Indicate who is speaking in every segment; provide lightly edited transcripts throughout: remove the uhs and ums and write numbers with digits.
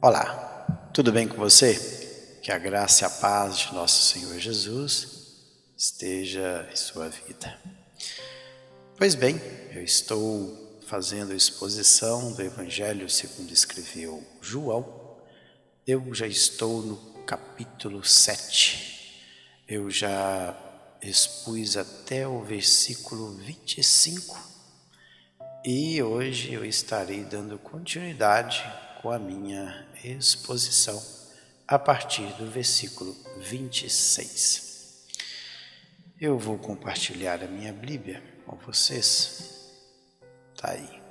Speaker 1: Olá, tudo bem com você? Que a graça e a paz de nosso Senhor Jesus esteja em sua vida. Pois bem, eu estou fazendo a exposição do Evangelho segundo escreveu João. Eu já estou no capítulo 7. Eu já expus até o versículo 25 e hoje eu estarei dando continuidade com a minha exposição a partir do versículo 26. Eu vou compartilhar a minha Bíblia com vocês. Está aí.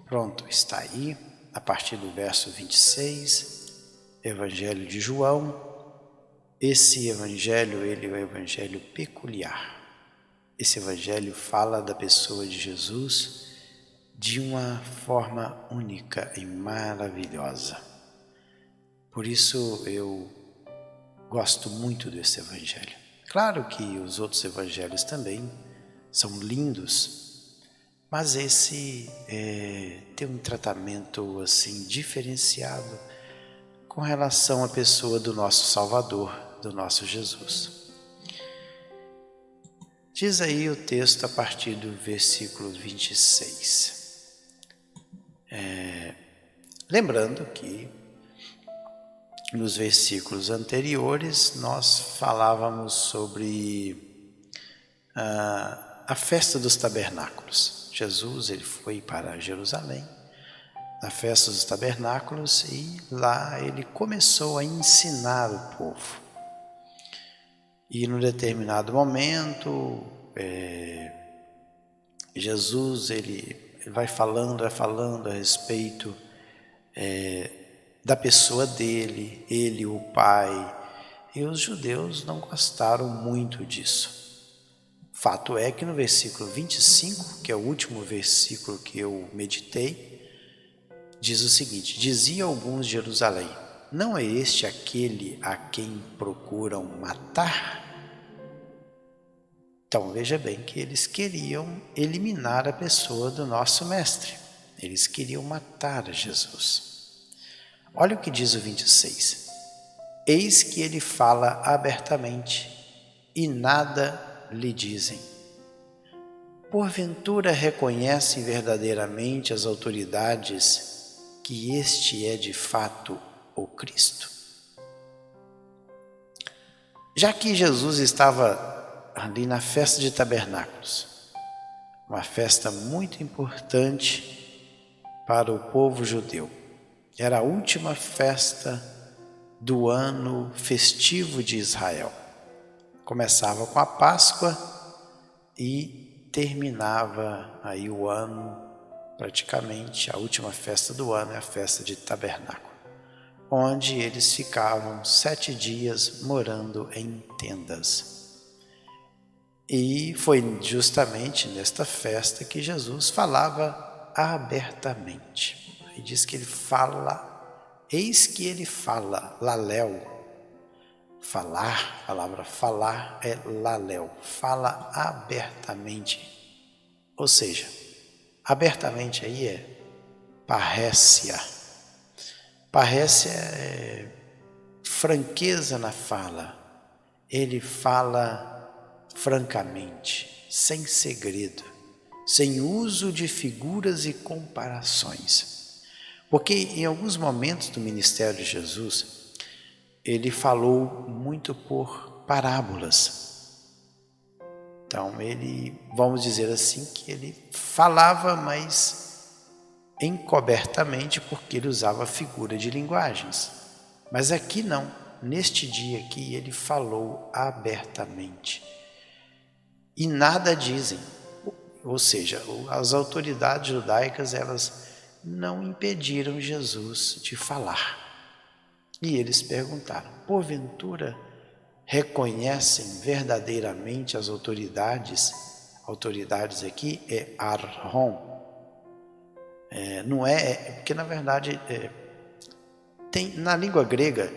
Speaker 1: Pronto, está aí. A partir do verso 26, Evangelho de João. Esse Evangelho, ele é um Evangelho peculiar. Esse Evangelho fala da pessoa de Jesus de uma forma única e maravilhosa. Por isso eu gosto muito desse Evangelho. Claro que os outros Evangelhos também são lindos, mas esse tem um tratamento assim diferenciado com relação à pessoa do nosso Salvador, do nosso Jesus. Diz aí o texto a partir do versículo 26. Lembrando que nos versículos anteriores nós falávamos sobre a festa dos tabernáculos. Jesus ele foi para Jerusalém, na festa dos tabernáculos, e lá ele começou a ensinar o povo. E num determinado momento, Jesus ele vai falando a respeito da pessoa dele, ele, o Pai, e os judeus não gostaram muito disso. Fato é que no versículo 25, que é o último versículo que eu meditei, diz o seguinte: dizia alguns de Jerusalém, não é este aquele a quem procuram matar? Então veja bem que eles queriam eliminar a pessoa do nosso mestre, eles queriam matar Jesus. Olha o que diz o 26. Eis que ele fala abertamente e nada lhe dizem. Porventura reconhecem verdadeiramente as autoridades que este é de fato o Cristo? Já que Jesus estava ali na festa de tabernáculos, uma festa muito importante para o povo judeu, era a última festa do ano festivo de Israel. Começava com a Páscoa e terminava aí o ano, praticamente a última festa do ano é a festa de tabernáculo, onde eles ficavam 7 dias morando em tendas. E foi justamente nesta festa que Jesus falava abertamente. E diz que ele fala, eis que ele fala, laléu, falar, a palavra falar é laléu, fala abertamente, ou seja, abertamente aí é parrésia. Parrésia é franqueza na fala, ele fala francamente, sem segredo, sem uso de figuras e comparações. Porque em alguns momentos do ministério de Jesus, ele falou muito por parábolas. Então ele, vamos dizer assim, que ele falava, mas encobertamente, porque ele usava figura de linguagens. Mas aqui não, neste dia aqui ele falou abertamente. E nada dizem, ou seja, as autoridades judaicas, elas não impediram Jesus de falar. E eles perguntaram, porventura reconhecem verdadeiramente as autoridades? Autoridades aqui é Arhon. Não é, porque na verdade tem, na língua grega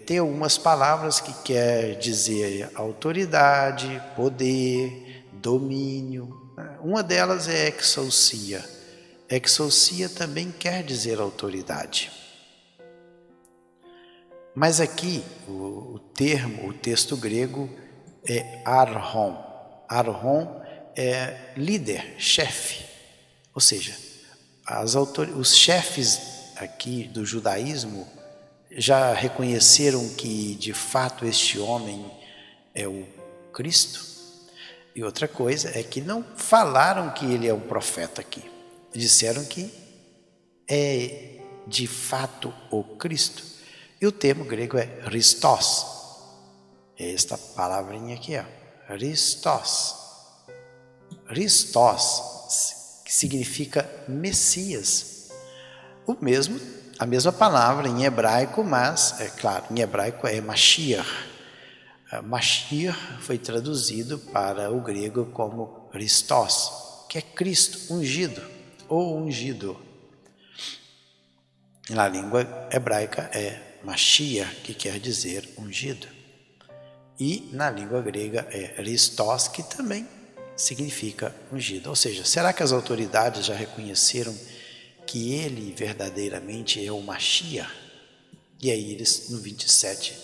Speaker 1: tem algumas palavras que quer dizer autoridade, poder, domínio. Uma delas é exousia. Exousia também quer dizer autoridade. Mas aqui o texto grego é archon. Archon é líder, chefe. Ou seja, os chefes aqui do judaísmo já reconheceram que de fato este homem é o Cristo. E outra coisa é que não falaram que ele é um profeta aqui. Disseram que é de fato o Cristo. E o termo grego é Christos. É esta palavrinha aqui, ó. Christos. Christos, que significa Messias. A mesma palavra em hebraico, mas, é claro, em hebraico é Mashiach. Mashiach foi traduzido para o grego como Christos, que é Cristo, ungido ou ungido. Na língua hebraica é Mashiach, que quer dizer ungido. E na língua grega é Christos, que também significa ungido. Ou seja, será que as autoridades já reconheceram que ele verdadeiramente é o Mashiach? E aí eles, no 27,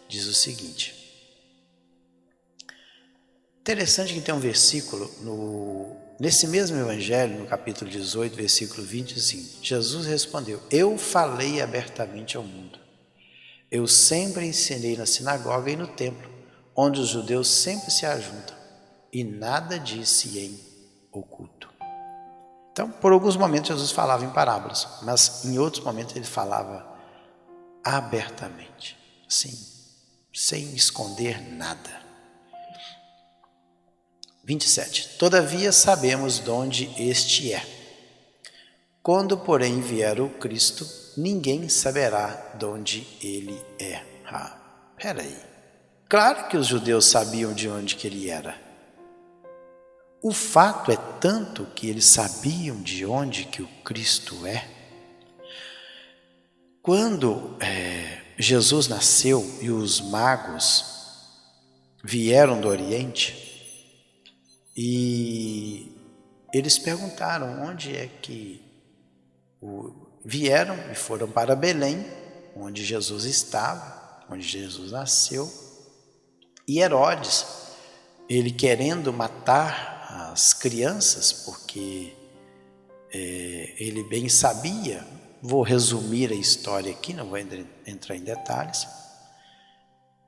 Speaker 1: diz o seguinte. Interessante que tem um versículo nesse mesmo evangelho, no capítulo 18, versículo 20, assim, Jesus respondeu: eu falei abertamente ao mundo. Eu sempre ensinei na sinagoga e no templo, onde os judeus sempre se ajuntam, e nada disse em oculto. Então, por alguns momentos Jesus falava em parábolas, mas em outros momentos ele falava abertamente, assim, sem esconder nada. 27. Todavia sabemos de onde este é. Quando, porém, vier o Cristo, ninguém saberá de onde ele é. Peraí. Claro que os judeus sabiam de onde que ele era. O fato é tanto que eles sabiam de onde que o Cristo é. Quando Jesus nasceu e os magos vieram do Oriente, e eles perguntaram onde é que vieram e foram para Belém, onde Jesus estava, onde Jesus nasceu. E Herodes, ele querendo matar as crianças, porque ele bem sabia, vou resumir a história aqui, não vou entrar em detalhes,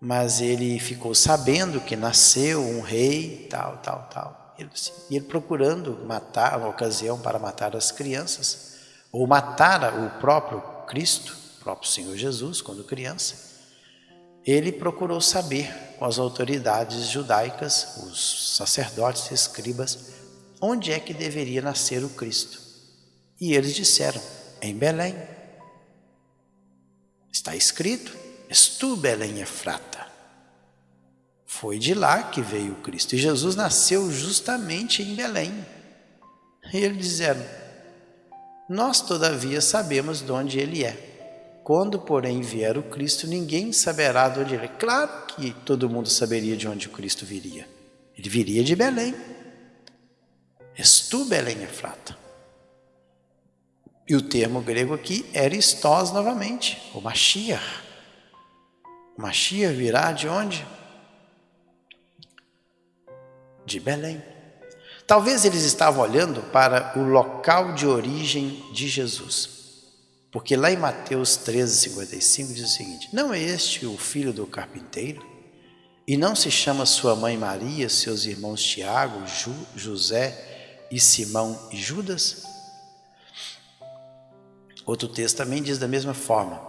Speaker 1: mas ele ficou sabendo que nasceu um rei, tal. E ele procurando matar, uma ocasião para matar as crianças, ou matar o próprio Cristo, o próprio Senhor Jesus, quando criança, ele procurou saber com as autoridades judaicas, os sacerdotes e escribas, onde é que deveria nascer o Cristo. E eles disseram: em Belém. Está escrito: "Estu Belém Efrata". Foi de lá que veio o Cristo. E Jesus nasceu justamente em Belém. E eles disseram: nós todavia sabemos de onde ele é. Quando, porém, vier o Cristo, ninguém saberá de onde ele é. Claro que todo mundo saberia de onde o Cristo viria. Ele viria de Belém. Estu Belém Efrata. E o termo grego aqui é Christos novamente, o Mashiach. O Mashiach virá de onde? De Belém. Talvez eles estavam olhando para o local de origem de Jesus. Porque lá em Mateus 13:55 diz o seguinte: não é este o filho do carpinteiro? E não se chama sua mãe Maria, seus irmãos Tiago, José e Simão e Judas? Outro texto também diz da mesma forma.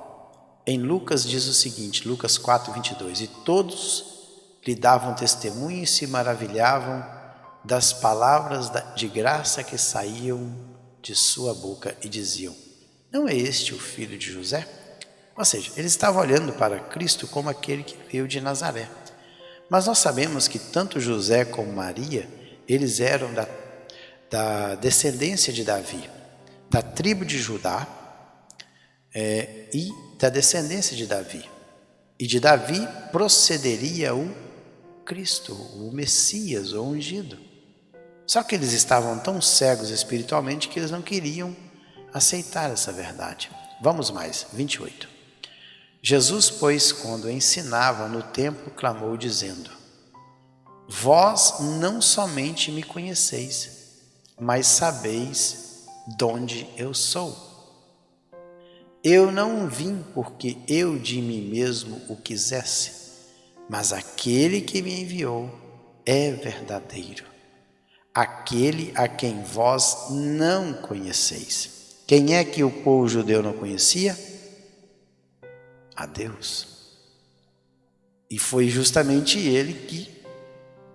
Speaker 1: Em Lucas diz o seguinte, Lucas 4:22, e todos lhe davam testemunho e se maravilhavam das palavras de graça que saíam de sua boca e diziam: não é este o filho de José? Ou seja, eles estavam olhando para Cristo como aquele que veio de Nazaré. Mas nós sabemos que tanto José como Maria, eles eram da descendência de Davi, da tribo de Judá, e da descendência de Davi. E de Davi procederia o Cristo, o Messias, o ungido. Só que eles estavam tão cegos espiritualmente que eles não queriam aceitar essa verdade. Vamos mais, 28. Jesus, pois, quando ensinava no templo, clamou dizendo: Vós não somente me conheceis, mas sabeis donde eu sou. Eu não vim porque eu de mim mesmo o quisesse, mas aquele que me enviou é verdadeiro, aquele a quem vós não conheceis. Quem é que o povo judeu não conhecia? A Deus. E foi justamente ele que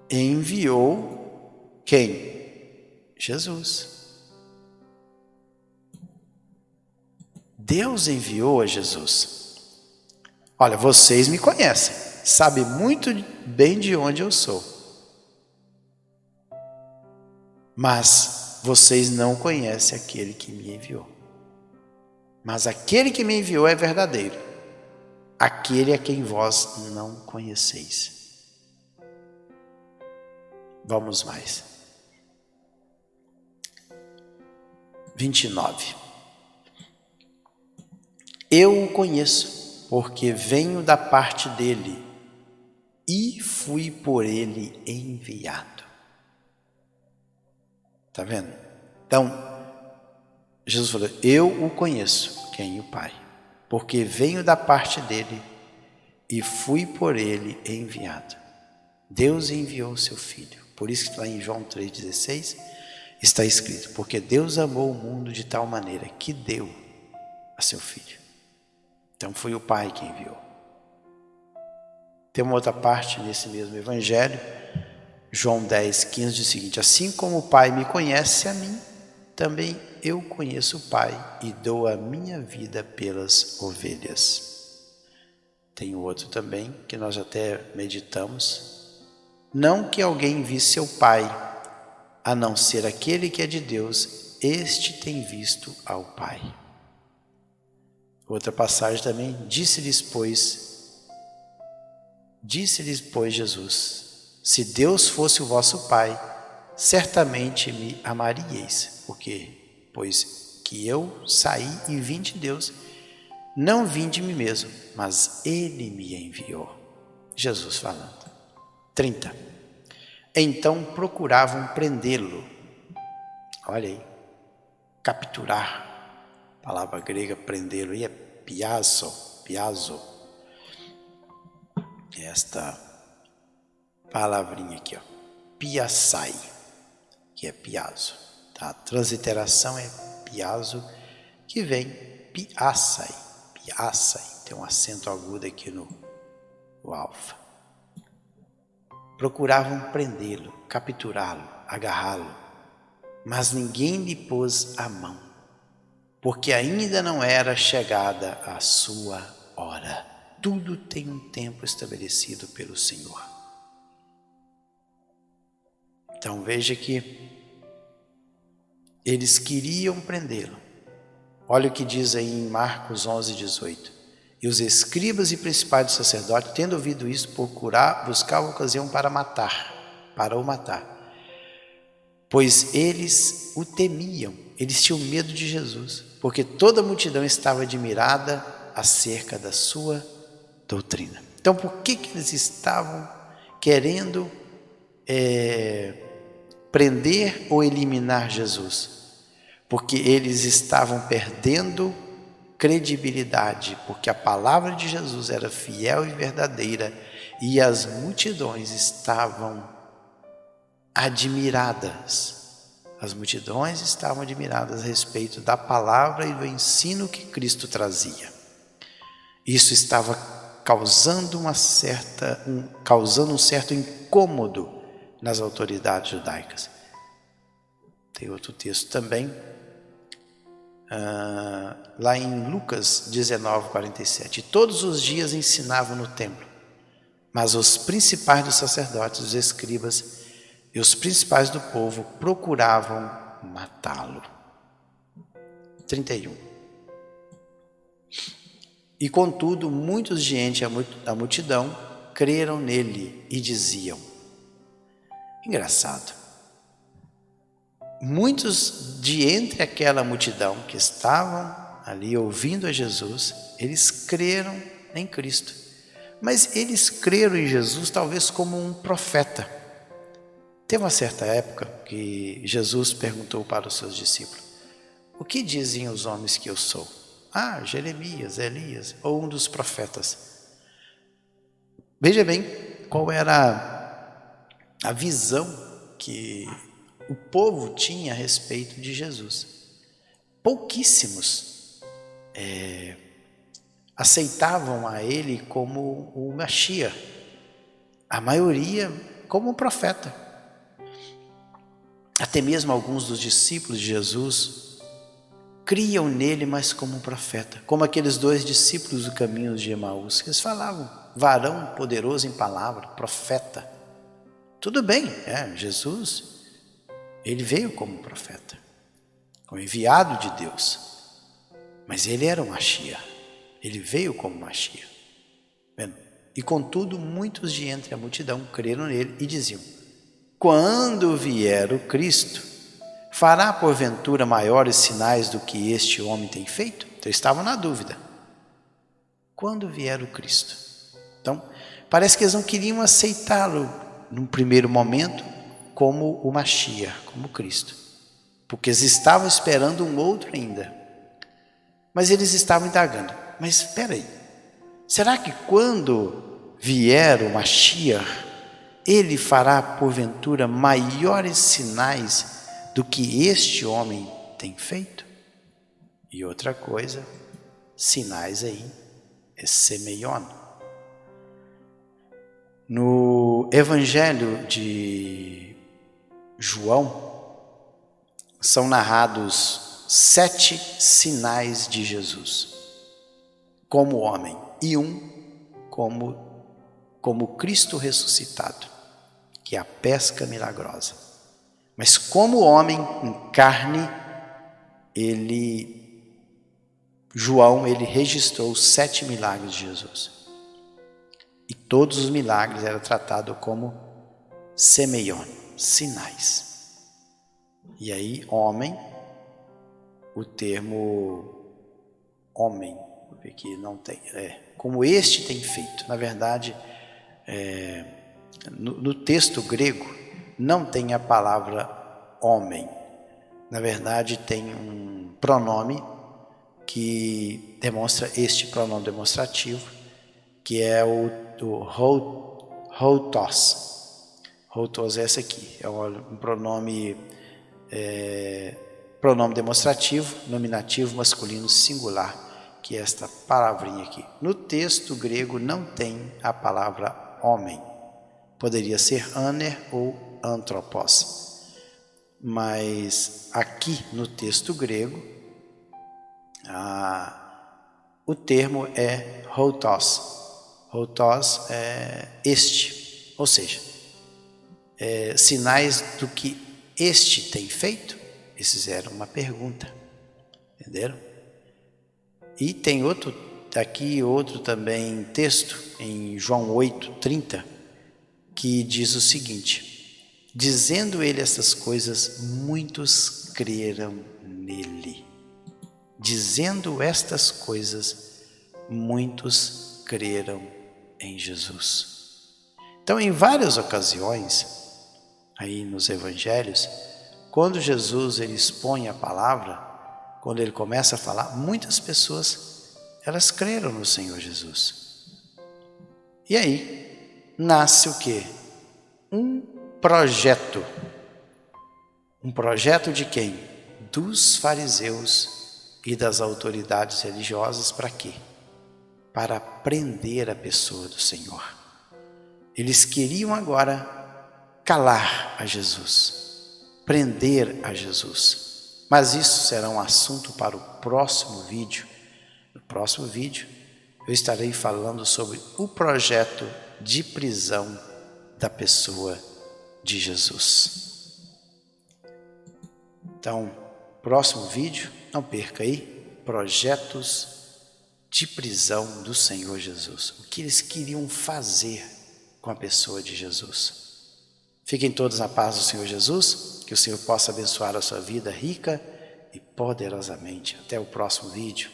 Speaker 1: enviou quem? Jesus. Deus enviou a Jesus. Olha, vocês me conhecem, sabem muito bem de onde eu sou, mas vocês não conhecem aquele que me enviou. Mas aquele que me enviou é verdadeiro, aquele a quem vós não conheceis. Vamos mais. 29. Eu o conheço, porque venho da parte dele e fui por ele enviado. Está vendo? Então, Jesus falou: eu o conheço, quem? O Pai, porque venho da parte dele e fui por ele enviado. Deus enviou o seu Filho. Por isso que lá em João 3,16 está escrito: porque Deus amou o mundo de tal maneira que deu a seu Filho. Então foi o Pai que enviou. Tem uma outra parte nesse mesmo Evangelho, João 10,15 diz o seguinte: assim como o Pai me conhece a mim, também eu conheço o Pai e dou a minha vida pelas ovelhas. Tem outro também que nós até meditamos: não que alguém visse seu Pai, a não ser aquele que é de Deus, este tem visto ao Pai. Outra passagem também: disse-lhes, pois Jesus: se Deus fosse o vosso Pai, certamente me amaríeis, porque, pois que eu saí e vim de Deus, não vim de mim mesmo, mas Ele me enviou. Jesus falando. 30. Então procuravam prendê-lo. Olha aí, capturar. A palavra grega prendê-lo aí é piazo. Esta palavrinha aqui, ó, piaçai, que é piazo. Tá? A transliteração é piazo, que vem piaçai. Tem um acento agudo aqui no alfa. Procuravam prendê-lo, capturá-lo, agarrá-lo, mas ninguém lhe pôs a mão, porque ainda não era chegada a sua hora. Tudo tem um tempo estabelecido pelo Senhor. Então veja que eles queriam prendê-lo. Olha o que diz aí em Marcos 11:18. E os escribas e principais dos sacerdotes, tendo ouvido isso, buscavam ocasião para o matar. Pois eles o temiam, eles tinham medo de Jesus, porque toda a multidão estava admirada acerca da sua doutrina. Então, por que eles estavam querendo prender ou eliminar Jesus? Porque eles estavam perdendo credibilidade, porque a palavra de Jesus era fiel e verdadeira, e as multidões estavam admiradas. As multidões estavam admiradas a respeito da palavra e do ensino que Cristo trazia. Isso estava causando um certo incômodo nas autoridades judaicas. Tem outro texto também, lá em Lucas 19:47. Todos os dias ensinavam no templo, mas os principais dos sacerdotes, os escribas e os principais do povo procuravam matá-lo. 31. E contudo, muitos de entre a multidão creram nele e diziam, engraçado, muitos de entre aquela multidão que estavam ali ouvindo a Jesus, eles creram nem Cristo. Mas eles creram em Jesus talvez como um profeta. Teve uma certa época que Jesus perguntou para os seus discípulos: o que dizem os homens que eu sou? Ah, Jeremias, Elias ou um dos profetas. Veja bem qual era a visão que o povo tinha a respeito de Jesus. Pouquíssimos aceitavam a ele como o Messias, a maioria como um profeta. Até mesmo alguns dos discípulos de Jesus criam nele, mas como um profeta, como aqueles 2 discípulos do caminho de Emaús, que eles falavam: varão poderoso em palavra, profeta. Tudo bem, Jesus, ele veio como profeta, como enviado de Deus, mas ele era o Messias, ele veio como Messias. E contudo, muitos de entre a multidão creram nele e diziam: quando vier o Cristo, fará porventura maiores sinais do que este homem tem feito? Então estavam na dúvida. Quando vier o Cristo? Então, parece que eles não queriam aceitá-lo num primeiro momento como o Messias, como Cristo, porque eles estavam esperando um outro ainda. Mas eles estavam indagando: mas espera aí, será que quando vier o Messias, ele fará porventura maiores sinais do que este homem tem feito? E outra coisa, sinais aí, é semeion. No Evangelho de João, são narrados 7 sinais de Jesus, como homem, e como Cristo ressuscitado, que é a pesca milagrosa. Mas como homem em carne, João registrou os 7 milagres de Jesus. E todos os milagres eram tratados como semeion, sinais. E aí, homem, o termo homem, que não tem, como este tem feito. Na verdade, no texto grego, não tem a palavra homem. Na verdade, tem um pronome que demonstra este pronome demonstrativo, que é o houtos. Houtos é esse aqui, é um pronome demonstrativo, nominativo masculino singular, que é esta palavrinha aqui. No texto grego não tem a palavra homem. Poderia ser aner ou anthropos. Mas aqui no texto grego, o termo é houtos. Houtos é este, ou seja, sinais do que este tem feito. Esses eram uma pergunta, entenderam? E tem outro também texto em João 8:30, que diz o seguinte: dizendo ele essas coisas, muitos creram nele. Dizendo estas coisas, muitos creram em Jesus. Então, em várias ocasiões, aí nos evangelhos, quando Jesus expõe a palavra, quando ele começa a falar, muitas pessoas, elas creram no Senhor Jesus. E aí, nasce o quê? Um projeto. Um projeto de quem? Dos fariseus e das autoridades religiosas. Para quê? Para prender a pessoa do Senhor. Eles queriam agora calar a Jesus, prender a Jesus. Mas isso será um assunto para o próximo vídeo. No próximo vídeo, eu estarei falando sobre o projeto de prisão da pessoa de Jesus. Então, próximo vídeo, não perca aí, projetos de prisão do Senhor Jesus. O que eles queriam fazer com a pessoa de Jesus. Fiquem todos na paz do Senhor Jesus, que o Senhor possa abençoar a sua vida rica e poderosamente. Até o próximo vídeo.